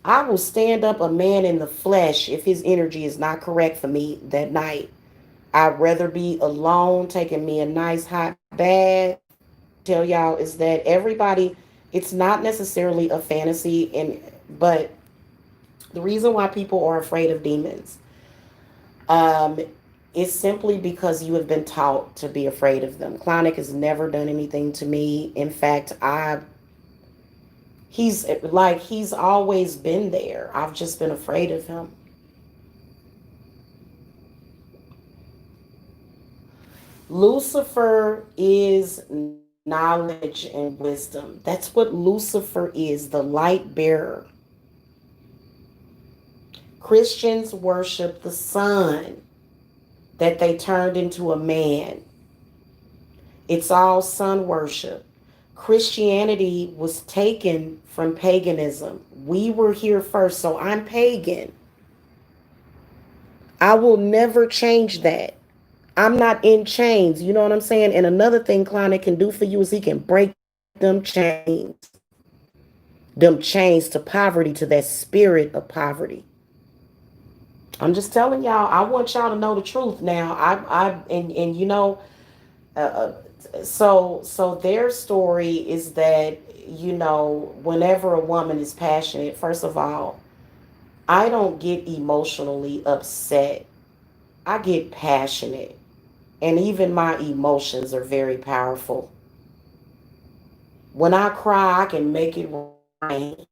A: I will stand up a man in the flesh if his energy is not correct for me that night. I'd rather be alone, taking me a nice hot bath. Tell y'all is that everybody, it's not necessarily a fantasy, but the reason why people are afraid of demons um, is simply because you have been taught to be afraid of them. Clonic has never done anything to me. In fact, he's always been there. I've just been afraid of him. Lucifer is knowledge and wisdom. That's what Lucifer is, the light bearer. Christians worship the sun that they turned into a man. It's all sun worship. Christianity was taken from paganism. We were here first, so I'm pagan. I will never change that. I'm not in chains. You know what I'm saying? And another thing Clonic can do for you is he can break them chains. Them chains to poverty, to that spirit of poverty. I'm just telling y'all, I want y'all to know the truth now. And uh, uh, so their story is that, whenever a woman is passionate, first of all, I don't get emotionally upset. I get passionate. And even my emotions are very powerful. When I cry, I can make it rain.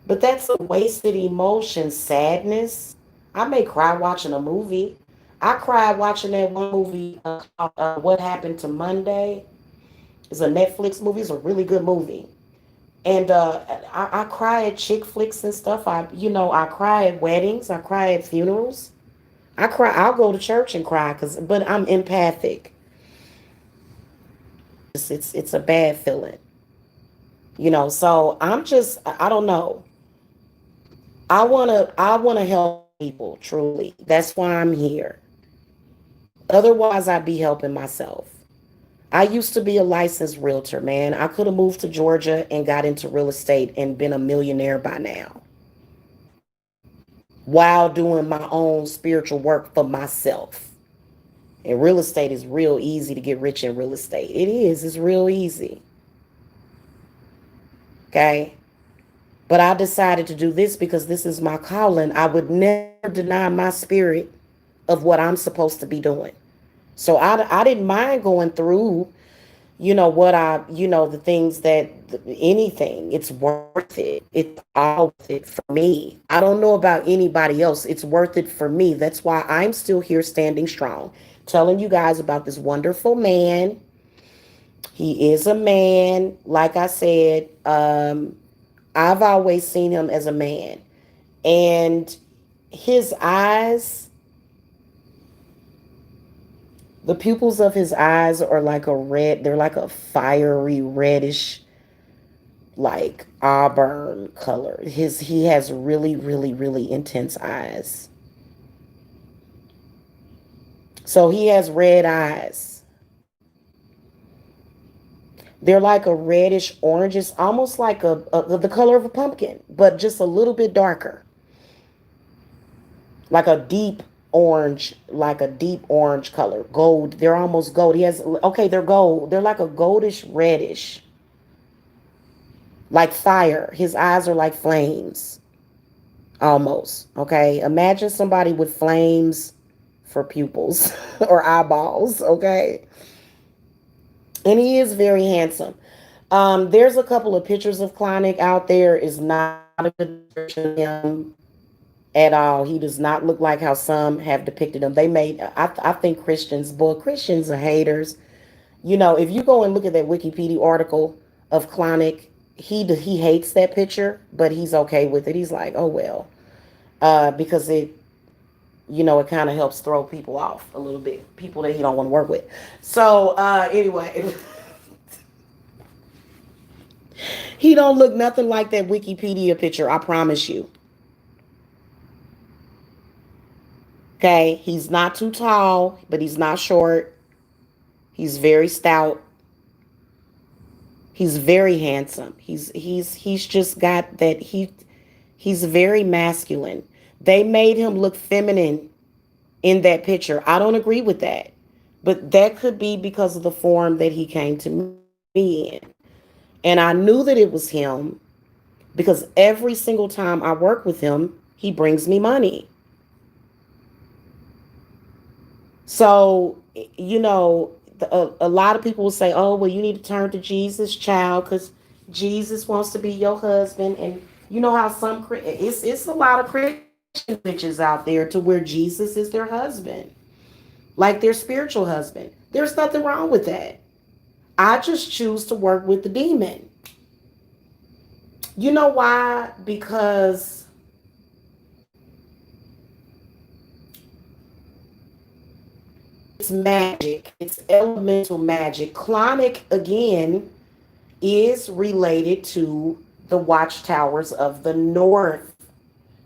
A: But that's a wasted emotion, sadness. I may cry watching a movie. I cried watching that one movie called What Happened to Monday. It's a Netflix movie. It's a really good movie. And I cry at chick flicks and stuff. I cry at weddings. I cry at funerals. I cry. I'll go to church and cry, but I'm empathic. It's a bad feeling. So I don't know. I wanna help people, truly. That's why I'm here. Otherwise I'd be helping myself. I used to be a licensed realtor, man. I could have moved to Georgia and got into real estate and been a millionaire by now, while doing my own spiritual work for myself. And real estate is real easy to get rich in real estate. It is, it's real easy. Okay? But I decided to do this because this is my calling. I would never deny my spirit of what I'm supposed to be doing. So I didn't mind going through, the things that, anything, it's worth it. It's all worth it for me. I don't know about anybody else. It's worth it for me. That's why I'm still here standing strong, telling you guys about this wonderful man. He is a man. Like I said, I've always seen him as a man. And his eyes, the pupils of his eyes are like a red, they're like a fiery reddish, like auburn color. He has really, really, really intense eyes. So he has red eyes. They're like a reddish orange. It's almost like the color of a pumpkin, but just a little bit darker. Like a deep orange, like a deep orange color, gold. They're almost gold. He has, okay, they're gold. They're like a goldish reddish, like fire. His eyes are like flames, almost. Okay, imagine somebody with flames for pupils or eyeballs. Okay, and he is very handsome. There's a couple of pictures of Clonic out there. Is not a good description of him at all. He does not look like how some have depicted him. They made, I think Christians, boy, Christians are haters. You know, if you go and look at that Wikipedia article of Clonic, he hates that picture, but he's okay with it. He's like, oh well, because it, it kind of helps throw people off a little bit, people that he don't want to work with. So anyway, he don't look nothing like that Wikipedia picture. I promise you. Okay, he's not too tall, but he's not short. He's very stout. He's very handsome. He's just got that he's very masculine. They made him look feminine in that picture. I don't agree with that. But that could be because of the form that he came to me in. And I knew that it was him because every single time I work with him, he brings me money. So, a lot of people will say, oh, well, you need to turn to Jesus, child, because Jesus wants to be your husband. And you know how it's a lot of Christian bitches out there to where Jesus is their husband, like their spiritual husband. There's nothing wrong with that. I just choose to work with the demon. You know why? Because it's magic. It's elemental magic. Clonic, again, is related to the watchtowers of the north.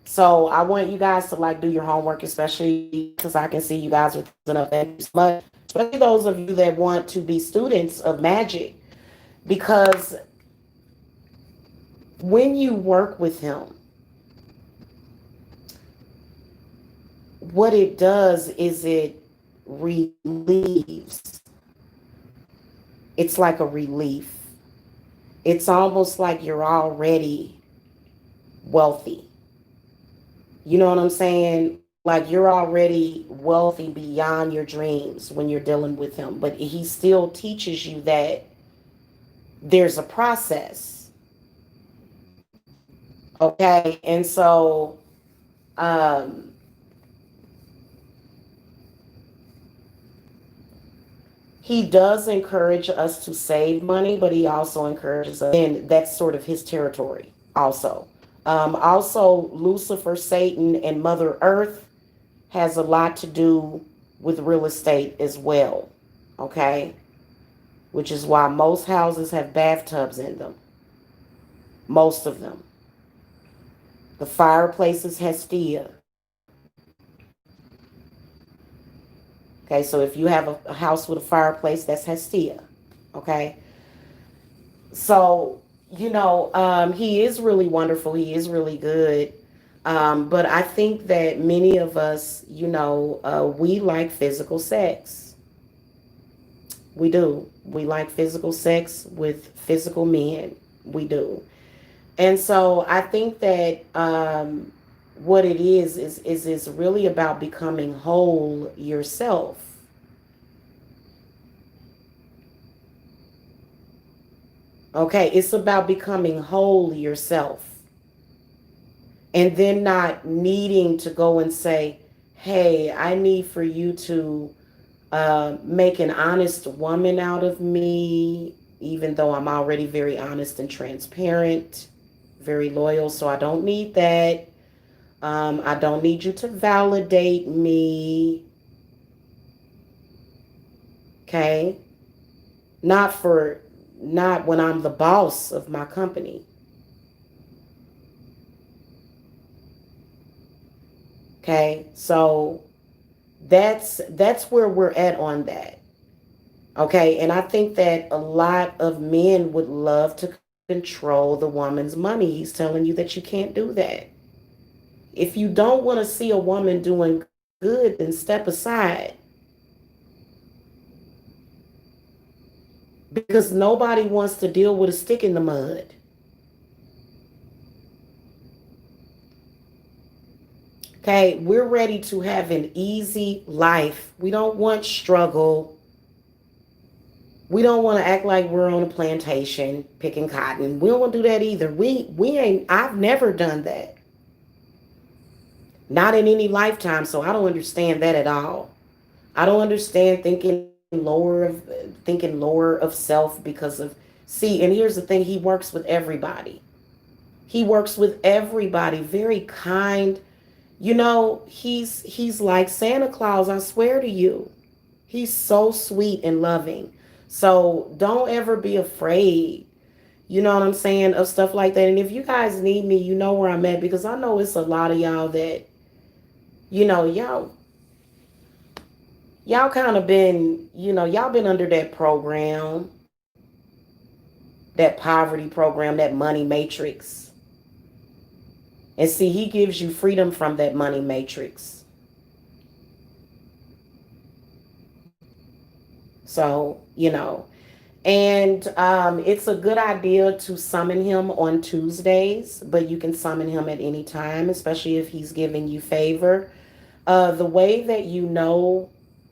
A: So I want you guys to like do your homework, especially because I can see you guys are enough. Thank you so much. Especially those of you that want to be students of magic. Because when you work with him, what it does is it relieves. It's like a relief. It's almost like you're already wealthy. You know what I'm saying? Like you're already wealthy beyond your dreams when you're dealing with him. But he still teaches you that there's a process. Okay. And so, um, he does encourage us to save money, but he also encourages us, and that's sort of his territory also. Also, Lucifer, Satan, and Mother Earth has a lot to do with real estate as well. Okay? Which is why most houses have bathtubs in them. Most of them. The fireplace is Hestia. Okay, so if you have a house with a fireplace, that's Hestia. Okay? So, he is really wonderful. He is really good. But I think that many of us, we like physical sex. We do. We like physical sex with physical men. We do. And so I think that what it is really about becoming whole yourself. Okay, it's about becoming whole yourself. And then not needing to go and say, hey, I need for you to make an honest woman out of me, even though I'm already very honest and transparent, very loyal. So I don't need that. I don't need you to validate me. Okay. Not for, not when I'm the boss of my company. Okay. So that's where we're at on that. Okay. And I think that a lot of men would love to control the woman's money. He's telling you that you can't do that. If you don't want to see a woman doing good, then step aside because nobody wants to deal with a stick in the mud. Okay, we're ready to have an easy life. We don't want struggle. We don't want to act like we're on a plantation picking cotton. We don't want to do that either. We ain't. I've never done that. Not in any lifetime. So I don't understand that at all. I don't understand thinking lower of self because of see. And here's the thing: he works with everybody. He works with everybody. Very kind. You know, he's like Santa Claus. I swear to you. He's so sweet and loving. So don't ever be afraid, you know what I'm saying, of stuff like that. And if you guys need me, you know where I'm at because I know it's a lot of y'all that, you know, y'all kind of been, y'all been under that program, that poverty program, that money matrix. And see, he gives you freedom from that money matrix. So, and it's a good idea to summon him on Tuesdays, but you can summon him at any time, especially if he's giving you favor. The way that you know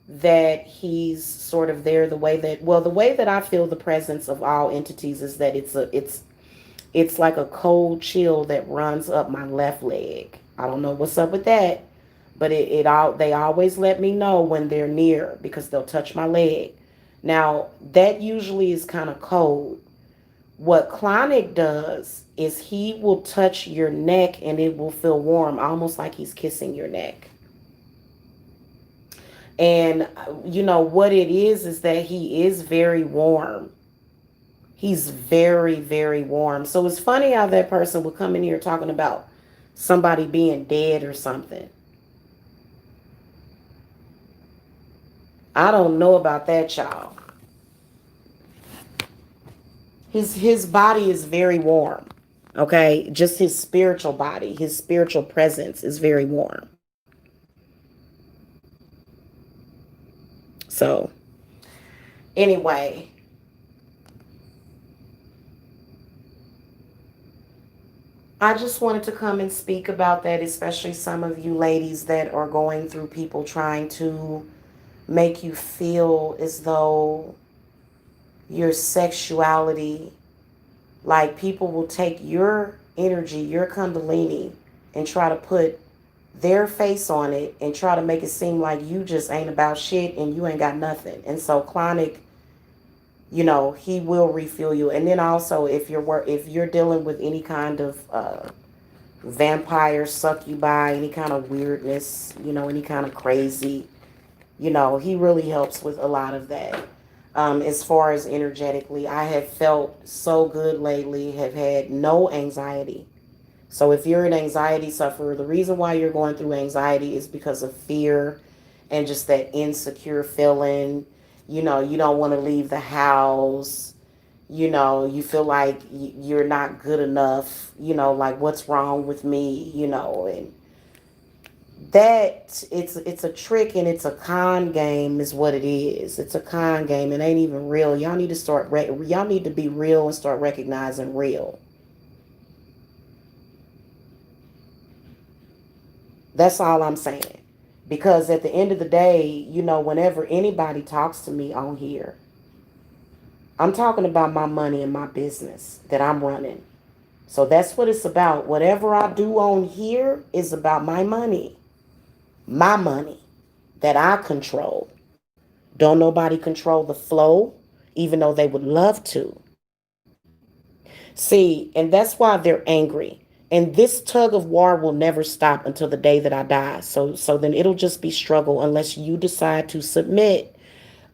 A: that he's sort of there, the way that I feel the presence of all entities is that it's like a cold chill that runs up my left leg. I don't know what's up with that, but they always let me know when they're near because they'll touch my leg. Now, that usually is kind of cold. What Clonic does is he will touch your neck and it will feel warm, almost like he's kissing your neck. And you know what it is that he is very warm. He's very, very warm. So it's funny how that person would come in here talking about somebody being dead or something. I don't know about that, y'all. His body is very warm. Okay, just his spiritual body, his spiritual presence is very warm. So, anyway, I just wanted to come and speak about that, especially some of you ladies that are going through people trying to make you feel as though your sexuality, like people will take your energy, your kundalini, and try to put their face on it and try to make it seem like you just ain't about shit and you ain't got nothing. And so Clonic, he will refill you. And then also if you're dealing with any kind of vampire succubi, any kind of weirdness, any kind of crazy, he really helps with a lot of that. As far as energetically, I have felt so good lately, have had no anxiety. So if you're an anxiety sufferer, the reason why you're going through anxiety is because of fear and just that insecure feeling. You don't want to leave the house. You feel like you're not good enough. Like what's wrong with me, and that it's a trick and it's a con game is what it is. It's a con game. It ain't even real. Y'all need to be real and start recognizing real. That's all I'm saying. Because at the end of the day, whenever anybody talks to me on here, I'm talking about my money and my business that I'm running. So that's what it's about. Whatever I do on here is about my money. My money that I control. Don't nobody control the flow, even though they would love to. See, and that's why they're angry. And this tug of war will never stop until the day that I die. So then it'll just be struggle unless you decide to submit.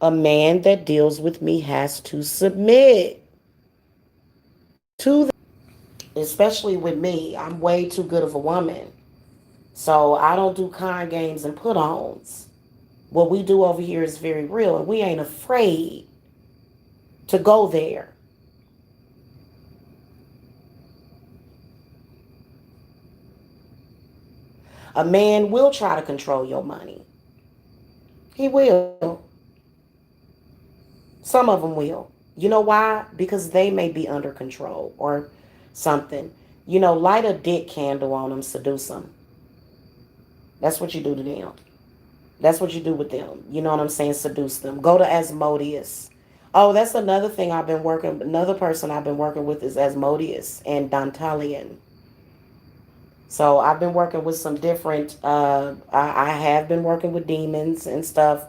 A: A man that deals with me has to submit to them. Especially with me. I'm way too good of a woman. So I don't do con games and put ons. What we do over here is very real, and we ain't afraid to go there. A man will try to control your money. He will. Some of them will. You know why? Because they may be under control or something. Light a dick candle on them, seduce them. That's what you do to them. That's what you do with them. You know what I'm saying? Seduce them. Go to Asmodeus. Oh, that's another thing I've been working. Another person I've been working with is Asmodeus and Dantalian. So I've been working with some different. I have been working with demons and stuff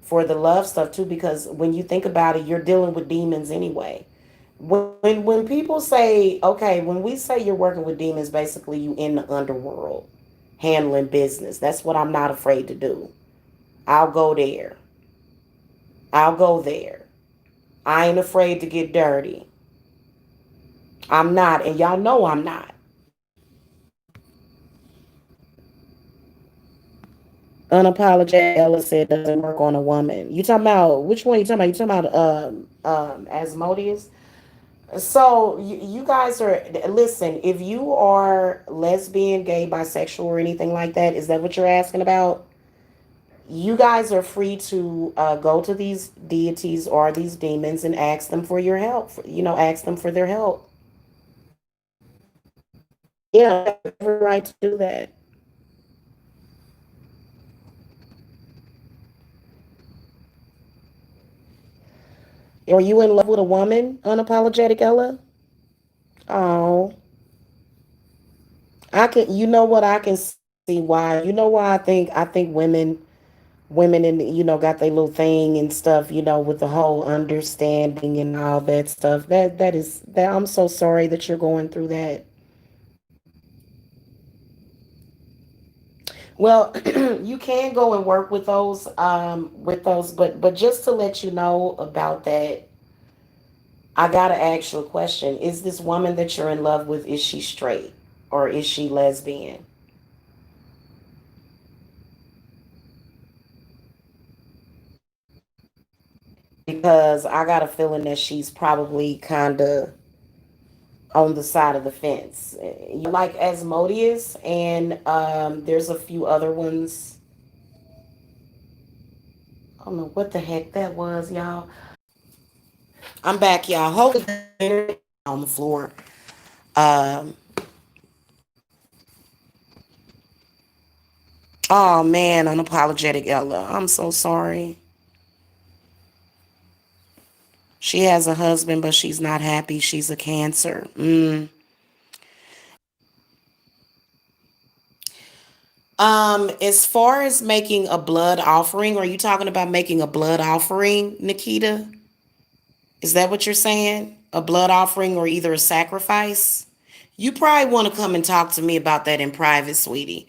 A: for the love stuff too. Because when you think about it, you're dealing with demons anyway. When people say, okay, when we say you're working with demons, basically you in the underworld handling business. That's what I'm not afraid to do. I'll go there. I'll go there. I ain't afraid to get dirty. I'm not, and y'all know I'm not. Unapologetic Ella said doesn't work on a woman. You talking about which one? You talking about? You talking about Asmodeus? So you guys are listen. If you are lesbian, gay, bisexual, or anything like that, is that what you're asking about? You guys are free to go to these deities or these demons and ask them for your help. Ask them for their help. Yeah, you have every right to do that. Are you in love with a woman, unapologetic Ella? Oh, I can. You know what? I can see why. You know why I think women and got their little thing and stuff. With the whole understanding and all that stuff. That. I'm so sorry that you're going through that. Well, you can go and work with those, but just to let you know about that, I gotta ask you a question. Is this woman that you're in love with, is she straight or is she lesbian? Because I got a feeling that she's probably kind of on the side of the fence. You like Asmodeus, and there's a few other ones. I don't know what the heck that was, y'all. I'm back, y'all. Hold it on the floor. Um, oh man, unapologetic Ella. I'm so sorry. She has a husband, but she's not happy. She's a cancer. As far as making a blood offering, are you talking about making a blood offering, Nikita? Is that what you're saying? A blood offering or either a sacrifice? You probably want to come and talk to me about that in private, sweetie.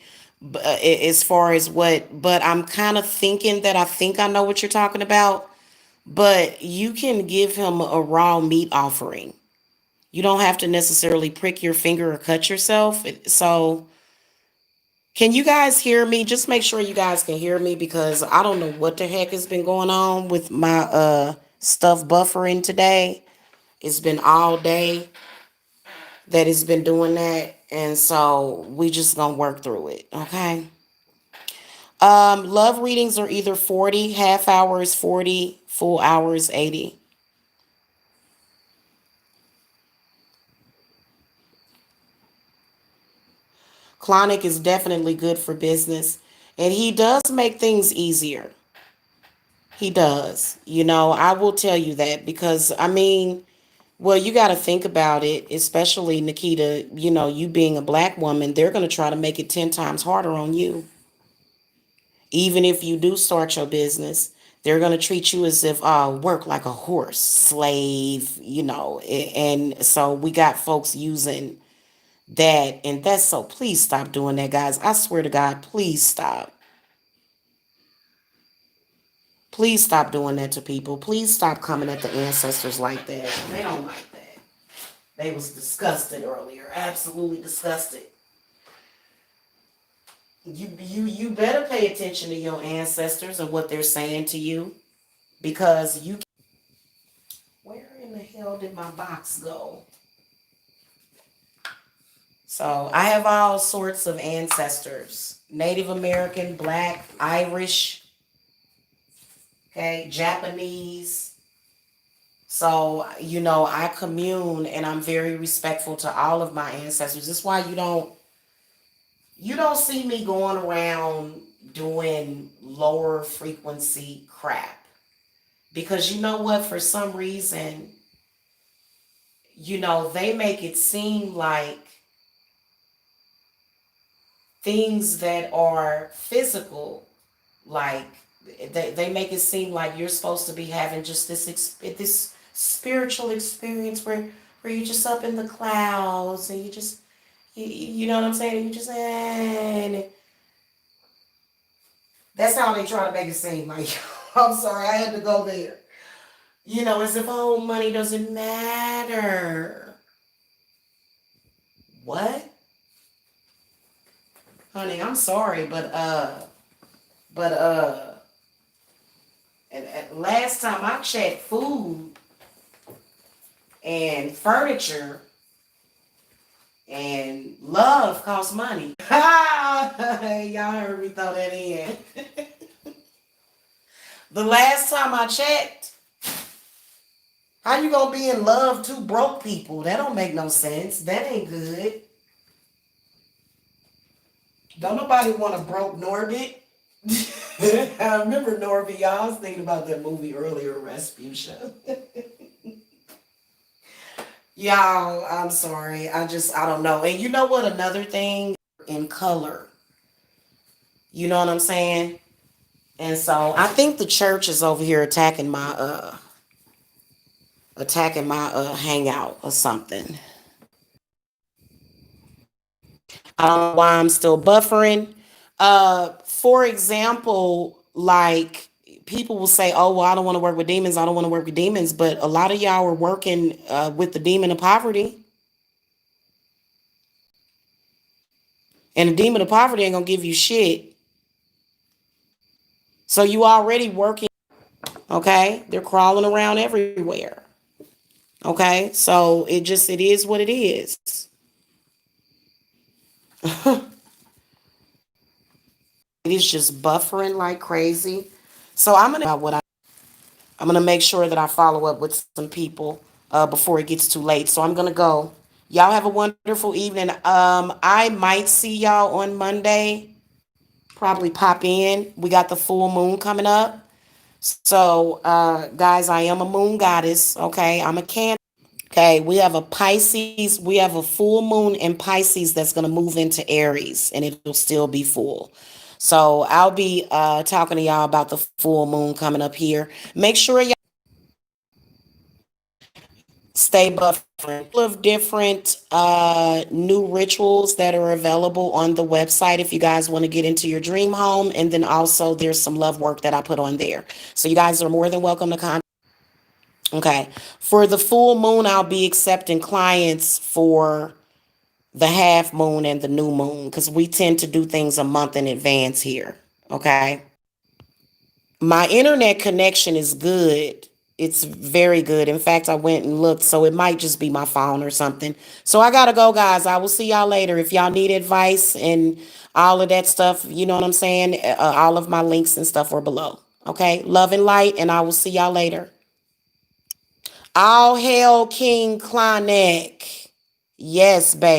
A: As far as but I'm kind of thinking that I think I know what you're talking about. But you can give him a raw meat offering. You don't have to necessarily prick your finger or cut yourself. So, can you guys hear me? Just make sure you guys can hear me because I don't know what the heck has been going on with my stuff buffering today. It's been all day that it's been doing that. And so we just gonna work through it. Okay. Love readings are either 40, half hours 40, full hours 80. Clonic is definitely good for business. And he does make things easier. He does. I will tell you that because well, you got to think about it, especially Nikita, you being a black woman, they're going to try to make it 10 times harder on you. Even if you do start your business, they're going to treat you as if work like a horse, slave, and so we got folks using that, and that's so please stop doing that, guys. I swear to God, please stop. Please stop doing that to people. Please stop coming at the ancestors like that. They don't like that. They was disgusted earlier. Absolutely disgusted. You better pay attention to your ancestors and what they're saying to you because you. Where in the hell did my box go? So I have all sorts of ancestors: Native American, Black, Irish, okay, Japanese. So, I commune and I'm very respectful to all of my ancestors. That's why you don't see me going around doing lower frequency crap. Because you know what, for some reason, they make it seem like things that are physical, like they make it seem like you're supposed to be having just this spiritual experience where you're just up in the clouds and you know what I'm saying? You just and that's how they try to make it seem like. I'm sorry, I had to go there. As if money doesn't matter. What? Honey, I'm sorry, but and last time I checked, food and furniture and love costs money. Y'all heard me throw that in. The last time I checked, how you gonna be in love two broke people? That don't make no sense. That ain't good. Don't nobody want a broke Norbit. I remember Norbit. Y'all, I was thinking about that movie earlier, Rasputia. Y'all, I'm sorry. I don't know. And you know what? Another thing in color. You know what I'm saying? And so I think the church is over here attacking my hangout or something. I don't know why I'm still buffering. For example, like people will say, "Oh, well, I don't want to work with demons. I don't want to work with demons." But a lot of y'all are working with the demon of poverty, and the demon of poverty ain't gonna give you shit. So you already working. Okay, they're crawling around everywhere. Okay, so it is what it is. It is just buffering like crazy. So I'm gonna make sure that I follow up with some people before it gets too late. So I'm gonna go. Y'all have a wonderful evening. I might see y'all on Monday. Probably pop in. We got the full moon coming up. So guys, I am a moon goddess. Okay, I'm a Cancer. Okay, we have a Pisces. We have a full moon in Pisces that's gonna move into Aries, and it'll still be full. So I'll be talking to y'all about the full moon coming up here. Make sure y'all stay buffering. Of different new rituals that are available on the website if you guys want to get into your dream home, and then also there's some love work that I put on there, so you guys are more than welcome to contact. Okay, for the full moon I'll be accepting clients for the half moon and the new moon because we tend to do things a month in advance here. Okay, my internet connection is good. It's very good. In fact, I went and looked, so it might just be my phone or something. So I gotta go, guys. I will see y'all later. If y'all need advice and all of that stuff, you know what I'm saying? All of my links and stuff are below. Okay, love and light, and I will see y'all later. All hail King Clonic. Yes, baby.